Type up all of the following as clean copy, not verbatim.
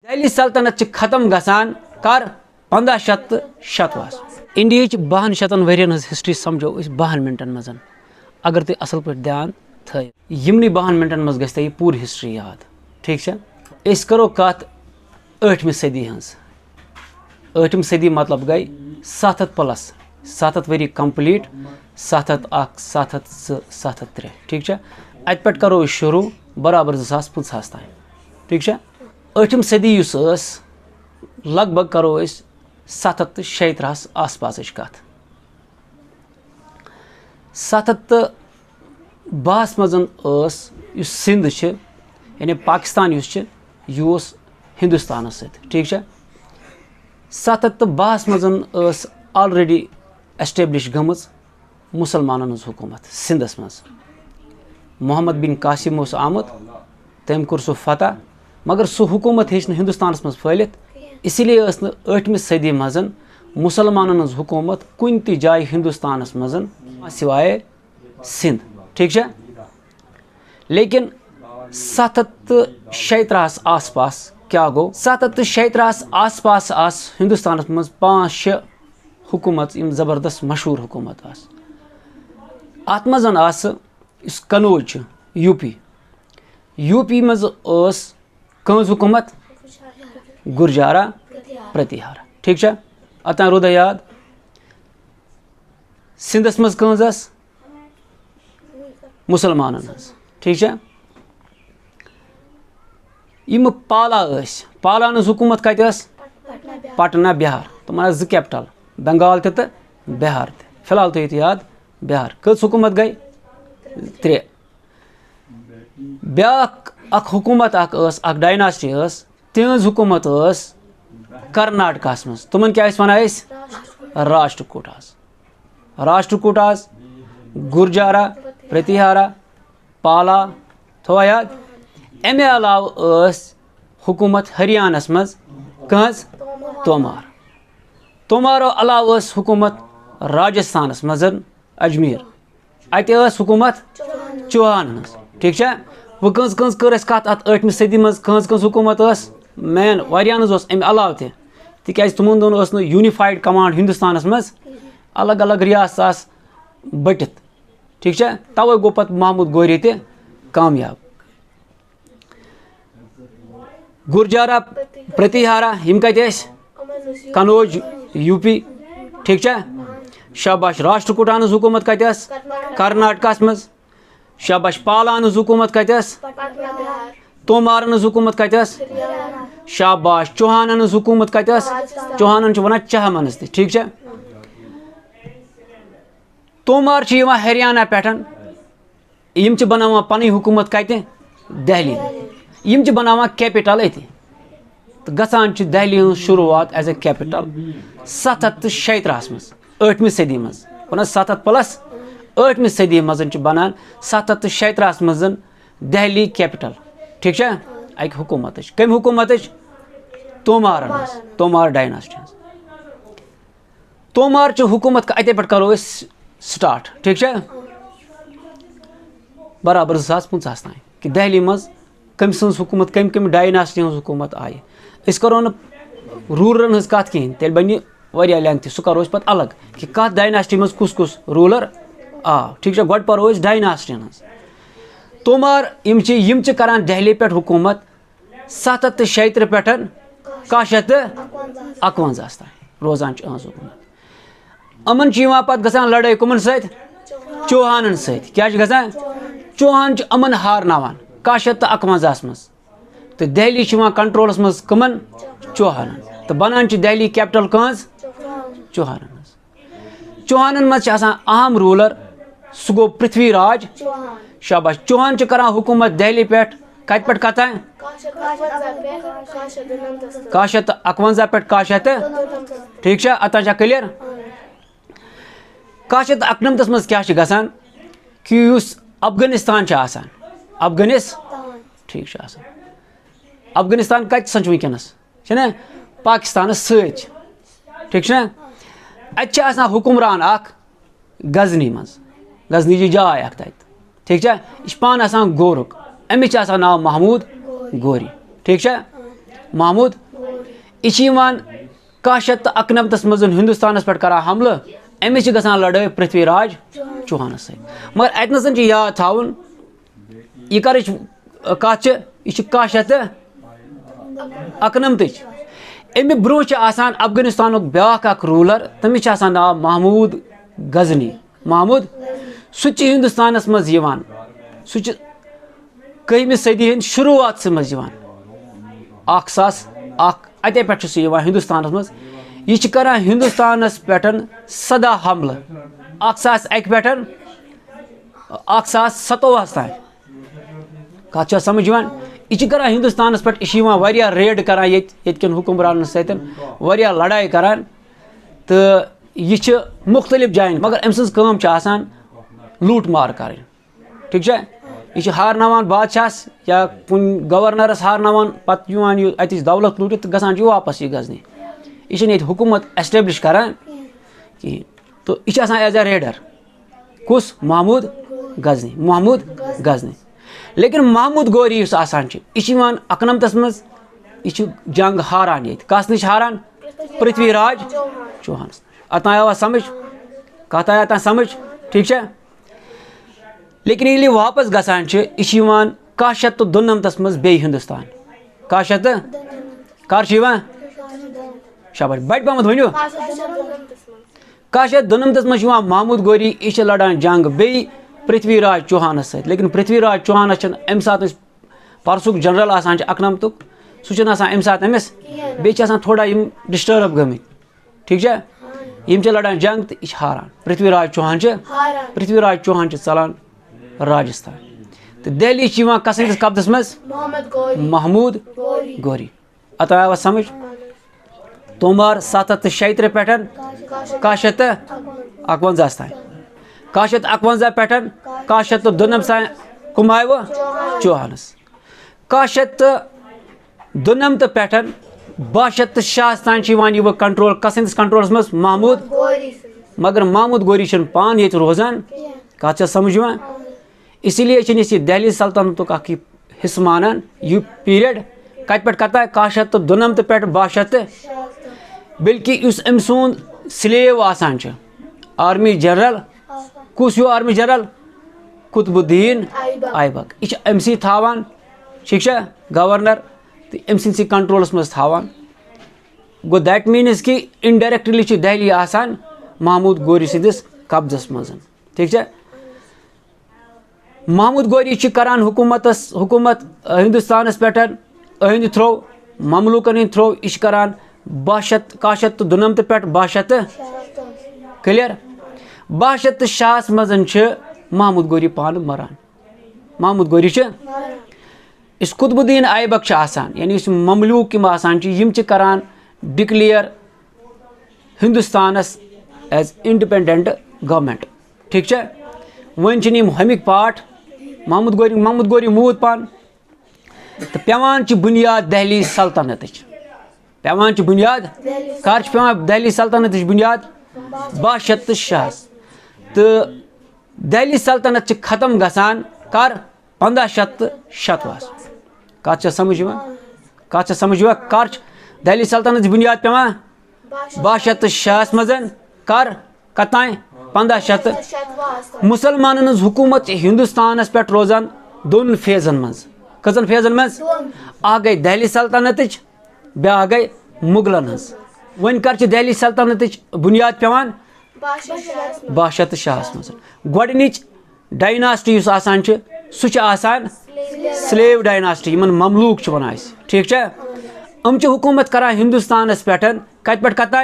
दिल्ली सल्तनत खत्म गसान कर 1557 इंडिया 5200 वरियन हिस्ट्री समझो 52 मिनटन मज अगर तुम असल पे ध्यान थो यमनी 52 मिनटन मज गई यह पूरी हिस्ट्री याद ठीक है। करो कत 8वीं सदी हज 8वीं सदी मतलब गई 7+ 7 वरी कंप्लीट 701 702 703 ठीक है। अत पे करो शुरू बराबर 2050 तान ठीक है। 8वीं सदी लगभग करो 736 आस पास कत 712 मज सिंध यानी पाकिस्तान यह हिंदुस्तान ठीक है। 712 मज ऑलरेडी एस्टेब्लिश गम मुसलमान हुकूमत सिंधस मज मोहम्मद बिन कासिम आमुत तम कोर सह फतह मगर सह हुकूमत हे हिंदुस्तान मज फैलित इसलिए 8वीं सदी मज मुसलमान हुकूमत कुन ति जाय हिंदुस्तान मज सिवाय सिंध ठीक है। लेकिन 736 आस पास क्या गो 736 आस पास हिंदुस्तान मज 5-6 हुकूमत जबरदस्त मशहूर हुकूमत अत मज कनौज यूपी मज कंज हुकूमत गुरजारा प्रतिहारा ठीक है। अत रोद याद सिंधस मज कंज मुसलमान ठीक है। यम पाला हुकूमत कत पटना बिहार तम 2 कैपिटल बंगाल तो बिहार फिलहाल थो याद बिहार कस हुकूमत गई 3 ब्या हुकूमत डायनास्टी तिज हुकूमत कर्नाटका मज तुमन क्या वन राष्ट्रकूट गुरजारा प्रतिहारा पाला थोड़ा याद अमे अलाव हुकूमत हरियाणा मज कज तोमारो अलाव हुकूमत राजस्थान मज अजमेर अत हुकूमत चौहान ठीक है। वो कज कर कत अत 8वीं सदी मज कज हुकूमत मेन वारियान अमे अलाव तिक तुमन दोन यूनिफाइड कमांड हिंदुस्तान मज अलग अलग रियासत बटित ठीक है। तवे गो पत महमूद गोरी ते कामयाब गुरजारा प्रतिहारा हम कत कनौज यूपी ठीक है। शाबाश राष्ट्रकूटान हुकूमत कत कर्नाटका मज शाबाश पालान हुकूमत कत तोमारन हुकूमत कत शाबाश चौहानन हुकूमत कत चौहानन वन चहमन ठीक है। तोमार हरियाणा पे बनावा पन हुकूमत कत दिल्ली बनावा कैपिटल अति तो गसान दिल्ली शुरुआत एज ए कैपिटल 736 मज 8वीं सदी मज वन 7+ 8वीं सदी मज बनान 736 मज दिल्ली कैपिटल ठीक है। अक हुकूमत कम हुकूमत तोमार डायनास्टी तोमार हुकूमत अत पे करो स्टार्ट ठीक है बराबर 2050 तान कि दिल्ली मज कम हुकूमत कम डायनास्टी हुकूमत आय करो न रूलरन हज कत कहें तेल बन वह लेंथ सह करो पे अलग कि कत डायनास्टी मज कुस रूलर आव ठीक है। गो पो डायनास्टियन हज तोमार करान दिल्ली पे हुकूमत 776 पे 1951 तान रोजान हुकूमत अमन पे गसान लड़ाई कमन चौहानन क्या गसान चौहान अमन हारनावान 1951 मज तो दिल्ली कंट्रोलस मज कमन चौहानन तो बनान दिल्ली कैपिटल कज चौहानन मज अहम रूलर सह गो पृथ्वीराज शाबाश चौहान करान हुकूमत दिल्ली पे कत पे कत 1951 पे 1900 ठीक है। अत क्लियर 1991 मज क्या गसान कि अफगानिस्तान ठीक अफगानिस्तान कत वनस पाकिस्तान ठीक है। अत हुक्मरान गजनी मज गजनी जाय ठीक है। यह पान गोरुक अमिस नाव महमूद गोरी ठीक है। महमूद यह 1991 मज हिंदुस्तान पे कर हमल अमिस लड़ाई पृथ्वीराज चौहान सत मगर अतन याद थवन यह कर कत यह 1991 अमि ब्रो अफगानिस्तान ब्या रूलर तमिस नाव महमूद गजनी महमूद सह हिंदुस्तान मज सह 1वीं सदी हंद शुरुआत मज अते पे हिंदुस्तान मज यह कर हिंदुस्तान पे 17 हमल 1001 पे 1057 तान कत समझ यह कर हिंदुस्तान पे रेड कर ये हुक्मरान सत लड़ाई कर तो यह मुख्तलिफ जान मगर अम सम लूट मार कर ठीक है यह हारनावान बादशाह या कुन गवर्नरस हारनावान पे अत दौलत लूटित गसान वापस यह गजनी यह हुकूमत एस्टेब्लिश करान कहें तो यह एज ए रेडर कुस महमूद गजनी लेकिन महमूद गौरी यह 91 मज यह जंग हारान ये कस नश हारान पृथ्वीराज चौहान अत आया समझ कत आया तन समझ ठीक है लेकिन ये वापस गसान यह 1992 मज बे हिंदुस्तान 19 शाबाश बड़ पम वन 1992 मज महमूद गौरी यह लड़ान जंग बे पृथ्वीराज चौहान सत लेकिन पृथ्वीराज चौहान अम सात परसुक जनरल 91 सह अम सात अमिस बे थोड़ा डिस्टर्ब गमित ठीक है यम लड़ान जंग तो यह हारान पृथ्वीराज चौहान चलान राजस्थान तो दिल्ली कस कब्जस मज महमूद गौरी अत आया समझ तोमार 776 पे 1951 तान 1951 पे 1992 कम आय चौहानस 1992 पे 62 तान कंट्रोल कस कंट्रोलस मज महमूद मगर महमूद गौरी पान ये रोजान कत समझ इसलिए यह दिल्ली सल्तनत हिस्स मानान यह पीरियड कत पे कत 1992 पे 62 बल्कि अम सुंद स्लेव आर्मी जनरल कुस आर्मी जनरल कुतुबुद्दीन ऐबक यह अमसी थावान ठीक है गवर्नर तो अम सी कंट्रोलस मज थावान गो दैट मीन्स कि इनडायरेक्टली दिल्ली महमूद गौरी सदिस कब्जस मज ठीक है महमूद गौरी करान हुकूमत हिंदुस्तान पे अहंद थ्रो ममलूकन हंद थ्रो यह करान 1992 पे 62 क्लियर 62 मज महमूद गौरी पान मरान महमूद गौरी इस कुतुबुद्दीन ऐबक यानी ममलूक यम करान डिक्लेयर हिंदुस्तानस एज इंडिपेंडेंट गवर्नमेंट ठीक है वन हमिक पाठ महमूद गौरी मूद पान तो पेवान बुनियाद दिल्ली सल्तनत पेवान बुनियाद कर पेवान दिल्ली सल्तनत बुनियाद 62 तो दिल्ली सल्तनत खत्म गसान कर 1570 कत समझ कर दिल्ली सल्तनत बुनियाद पेवान 62 मज कर कतान 1500 मुसलमान हुकूमत हिंदुस्तान पे रोजान 2 फेजन मज कजन फेजन मज गई दिल्ली सल्तनत ब्या गई मुगलन वन कर दिल्ली सल्तनत बुनियाद पेवान 62 मज गोडनिच डायनास्टी सह स्लेव डायनास्टी ममलूक वन ठीक है अम हुकूमत कर हिंदुस्तान पे कत पे कत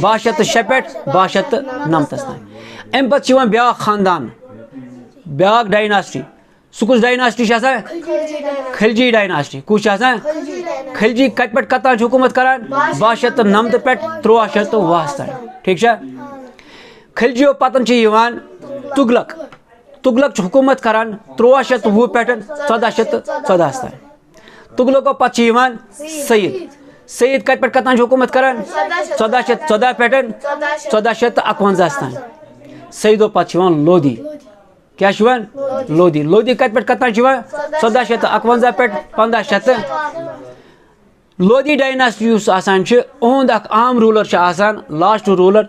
62 पे 62 तान अम पे ब्या खानदान ब्या डायनास्टी सह कुछ डायनास्टी खिलजी डायनास्टी कुछ खिलजी कत पे कत हुकूमत कर 62 पे 63 तान ठीक है खिलजियों पतन तुगलक हुकूमत कर 1320 पे 1414 तान तुगलकों पे सईद कत पे कत हुकूमत कर 1414 पे 1451 तान सईदों पे लोधी क्या लोधी कत पे कत 1451 पे 1500 लोधी डायनास्टी यस आसान उहद अहम रूलर आसान लास्ट रूलर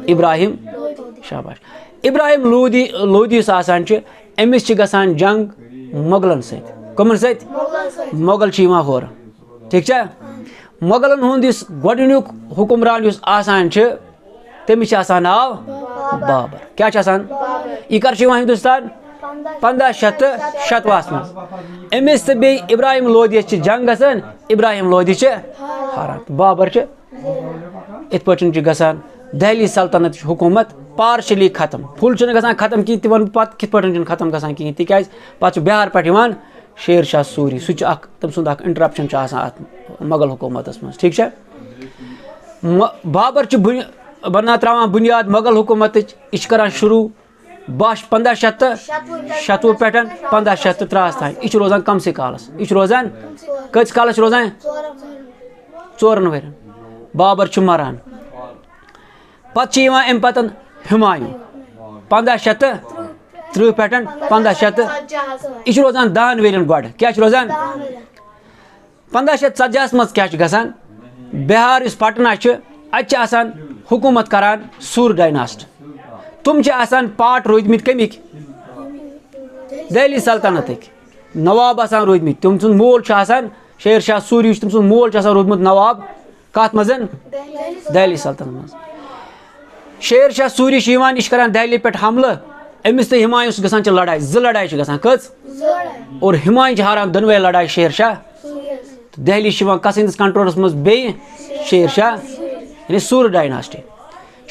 इब्राहिम शाबाश इब्राहिम लोधी आसान अमिस गसान जंग मोगलन कमन मोगल होर ठीक मोगलन हुंद गोडनुक हुक्मरान आसान तमिस नाव बाबर क्या यह कर हिंदुस्तान 1557 मज अमिस तो बे इब्राहिम लोधी जंग गसान इब्राहिम लोधी हारान बाबर इत पे गसान दहली सल्तनत हुकूमत पार्शली खत्म फुल गसान खत्म कहीं तम वन पे कित पे खत्म गसान कहीं तिकाज पे बिहार पे शेर शाह सूरी सह तम सुंद इंटरप्शन मुगल हुकूमत मज ठीक बाबर बना त्रावान बुनियाद मुगल हुकूमत यह करान शुरू 1557 पे 1553 तान यह रोजान कम से कालस यह रोजान कस कालस रोजान 4 वर बाबर मरान पे अम पतन हुमायूं 1530 पे 1500 यह रोजान 10 वर गो क्या रोजान 1557 मज क्या गसान बिहार इस पटना अत हुकूमत करान सूर डायनास्ट तुम पार्ट रोदमित कमिक दहली सल्तनत नवाब आसान रोदमित तुम सुन मोल शेर शाह सूरी तुम सुन मोल रोदमुत नवाब कत मज दहली सल्तनत मज शेर शाह सूरी यह करान दहली पे हमल अमिस तो हुमायूं गसान लड़ाई 2 लड़ाई गसान कस और हुमायूं हारान दोनवे लड़ाई शेर शाह दहली कस हंदिस कंट्रोलस मज बे शेर शाह यानी सूर डायनास्टी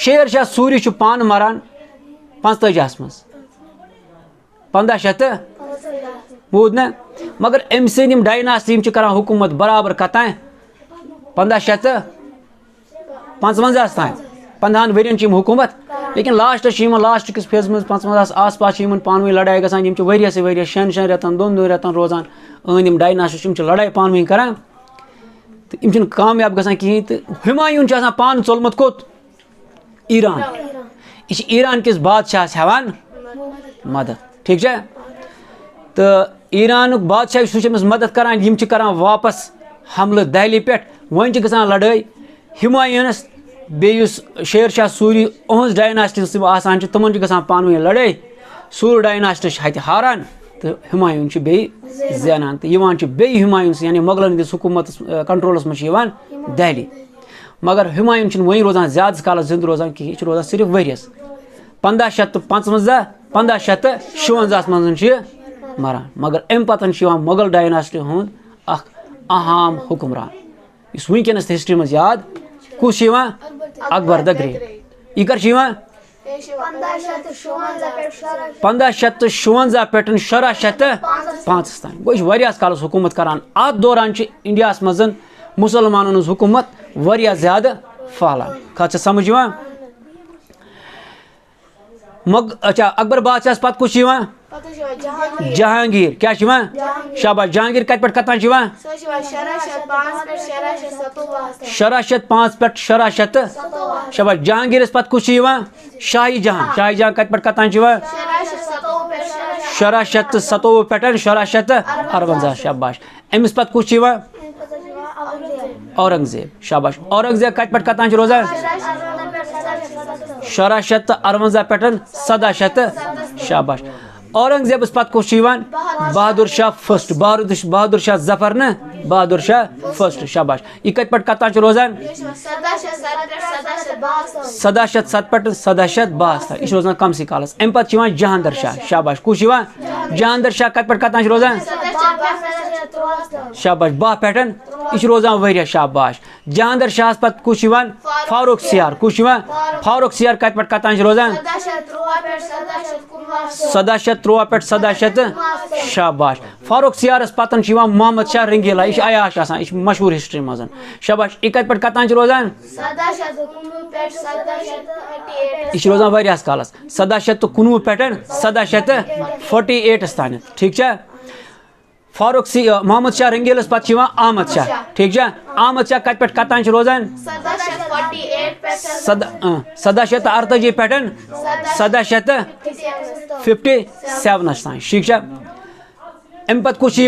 शेर शाह सूरी पान मरान 45 मज 1500 बूद ना मगर अम सम डायनास्टी करान हुकूमत बराबर कतान 1555 तान 15 वन हुकूमत लेकिन लास्ट किस फेज में 55 आस पास पान लड़ाई गसान वरिया से वरिया 6 रेतन 2 रेतन रोजान अहम डायनास्टी लड़ाई पान करान तो यम कामयाब गसान कहीं तो हुमायूं पान चोलमुत कोत ईरान यह ईरान किस बादशाह हेवान मदद ठीक है तो ईरान बादशाह सह मदद करान करान वापस हमल दहली पे वन गसान लड़ाई हुमायूनस बेस शेर शाह सूरी अहज डायनास्टी आसान तमन गसान पान लड़ाई सूर डायनास्टी हत हारान तो हुमायूं बे ज़ानान तो बे हुमायूं यानी मुगलन हंदिस हुकूमत कंट्रोलस मज दहली मगर हुमायूं वही रोजान ज्यादा कालस जिंद रोजान कहीं यह रोजान सिर्फ वरियस 1555 1556 मज मरान मगर अम पतन मुगल डायनास्टी हुंद अहम हुक्मरान इस वनकस हिस्ट्री मज याद कुछ अकबर द ग्रेट यह कर 1556 पे 1705 तान गो कालस हुकूमत करान अत दौरान इंडिया मज मुसलमानन हुकूमत वरिया ज्यादा फालान कत समझ अच्छा अकबर बादशाह पे कुछ जहांगीर क्या शाबाश जहांगीर कत पे कतान 1505 पे 1500 शाबाश जहांगीर पे कुछ शाही जहां कत पे कतान 1557 पे 1558 शाबाश अमिस पे कुछ औरंगजेब शाबाश औरंगजेब कत पे कतान रोजान 1558 पे 1700 शाबाश औरंगजेबस पे कुछ बहादुर शाह फर्स्ट बहादुर शाह जफर न बहादुर शाह फर्स्ट शाबाश यह कत पे कतान रोजान 1707 पे 1762 यह रोजान कम सी कालस अम पे जहांदर शाह शाबाश कुछ जहांदर शाह कत पे कतान रोजान शाबाश 12 पे यह रोजान वरिया शाबाश जहांदर शाह पे कुछ फारूक सियार कुछ फारूक सियार कत पे कतान रोजान 1703 पे 1700 शाबाश फारूक सियारस पतन मोहम्मद शाह रंगीला यह अयाश यह मशहूर हिस्ट्री मज शाबाश यह कत पे कतान रोजान यह रोजान वरिया कालस 1719 पे 1748 तान ठीक है फारूक मोहम्मद शाह रंगीलस पे अहमद शाह ठीक है अहमद शाह कत पे कतान रोजान 1748 पे 1757 तान ठीक है अमि पत कुछ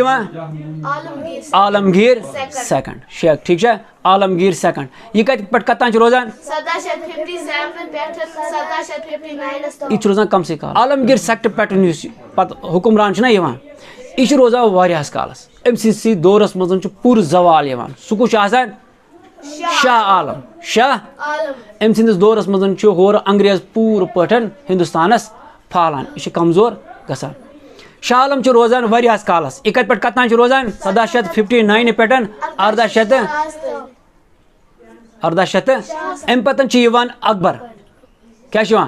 आलमगीर सेकंड शेख ठीक है आलमगीर सेकंड यह कतान रोजान यह रोजान कम से कम आलमगीर सेक्ट पे पत हुक्मरान यह रोजान वारियास कालस अम सी दौरस मज पूर जवाल सह कुछ शाह आलम अम सिंदिस दौरस मज होर अंग्रेज पूर पठन हिंदुस्तानस फालान यह कमजोर गसान शाह आलम रोजान वारियास कालस यह कतान रोजान 1759 पे 1800 अम पतन अकबर क्या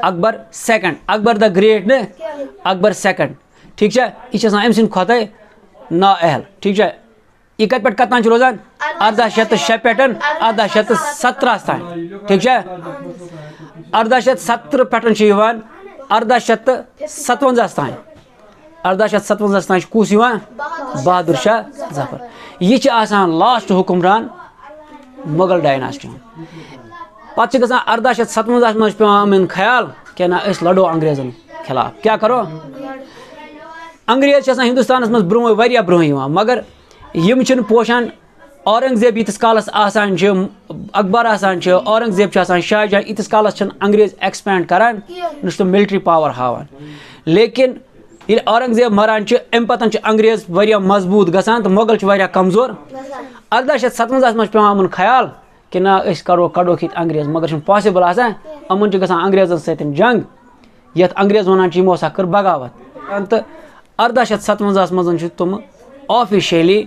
Akbar second Akbar the great ने अकबर सेकंड ठीक है यह अम सिंद खोत नाअहल ठीक है यह कतान रोजान 1806 पे 1817 तान ठीक है 1817 पे 1857 तान 1857 तान कुस बहादुर शाह जफर यह लास्ट हुक्मरान मुगल डायनास्टी पे 1857 मज पे अमन ख्याल क्या ना लड़ो अंग्रेजन खिलाफ क्या करो अंग्रेज हिंदुस्तान मज ब्रो वारिया ब्रो मगर यम पोशान औरंगजेब यीतिस कालस अकबर औरंगजेब शाहजहां यीतिस कालस अंग्रेज एक्सपैंड करान न मिलिट्री पावर हावान लेकिन ये औरंगजेब मरान अम पतन अंग्रेज वारिया मजबूत गसान तो मुगल वारिया कमजोर 1857 मज पे अमन ख्याल कि ना कड़ोक अंग्रेज मगर पॉसिबल अमन गसान अंग्रेजन सत जंग ये अंग्रेज वन यमो सा कर बगावत तो 1857 मज तुम ऑफिशियली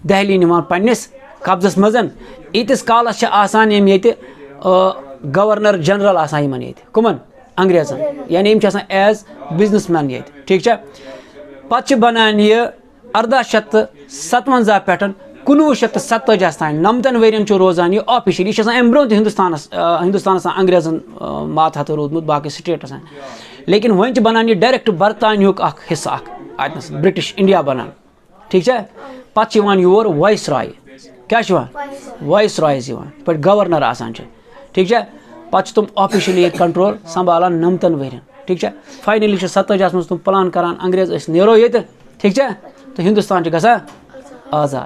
दहली निवान पन्निस कब्जस मज यीतिस कालस ये गवर्नर जनरल ये कुमन अंग्रेजन यानी एज बिजनेसमैन ये ठीक है पे बनान यह 1857 पे 1947 तान 9 वरियन रोजान यह ऑफिशियली यह अम ब्रो हिंदुस्तान अंग्रेजन मातहत रूदमुत बाकी स्टेटस लेकिन वन बनान यह डायरेक्ट बरतानियुक हिस्सा ब्रिटिश इंडिया बनान ठीक है पे योर वाइस रॉय क्या वाइस रॉयज पे गवर्नर ठीक है पे तुम ऑफिशियली कंट्रोल संभालान 9 वरियन ठीक है फाइनली 47 मज तुम प्लान करान अंग्रेज नेरो ये ठीक है तो हिंदुस्तान गसा आज़ाद